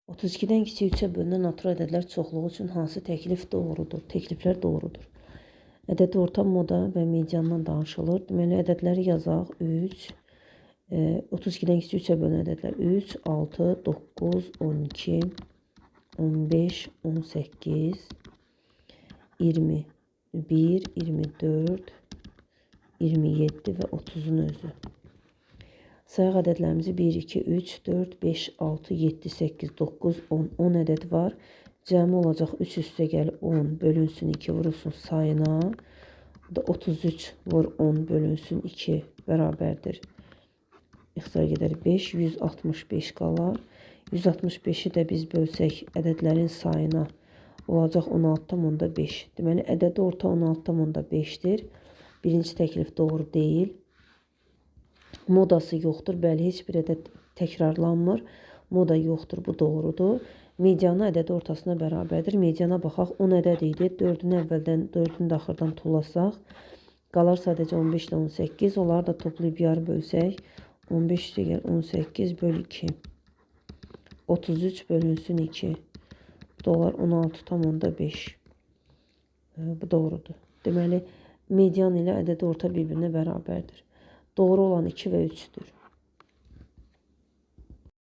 32-dən kiçik 3-ə bölünən natural ədədlər çoxluğu üçün hansı təklif doğrudur? Təkliflər doğrudur. Ədədi orta, moda və mediandan danışılır. Deməli, ədədləri yazaq. 3, 32-dən kiçik 3-ə bölünən ədədlər 3, 6, 9, 12, 15, 18, 21, 24, 27 və 30-un özü. Sayaq ədədlərimizi 1, 2, 3, 4, 5, 6, 7, 8, 9, 10. 10 ədəd var. Cəmi olacaq 3 üstə gəl 10 bölünsün 2 vurulsun sayına. Bu da 33 vur 10 bölünsün 2 bərabərdir. İxtisara gedər 5, 165 qalar. 165-i də biz bölsək ədədlərin sayına olacaq 16,5. Deməli, ədədi orta 16,5-dir. Birinci təklif doğru deyil. Modası yoxdur. Bəli, heç bir ədəd təkrarlanmır. Moda yoxdur. Bu doğrudur. Medianı ədədi ortasına bərabərdir. Mediana baxaq. 10 ədəd idi. 4-ünü əvvəldən, 4-ünü də axırdan tullasaq. Qalar sadəcə 15 ilə 18. Onları da toplayıb yarı bölsək. 15 digər 18 böl 2. 33 bölünsün 2. Dolar 16,5. Bu doğrudur. Deməli, median ilə ədədi orta bir-birinə bərabərdir. Doğru olan 2 və 3'dür.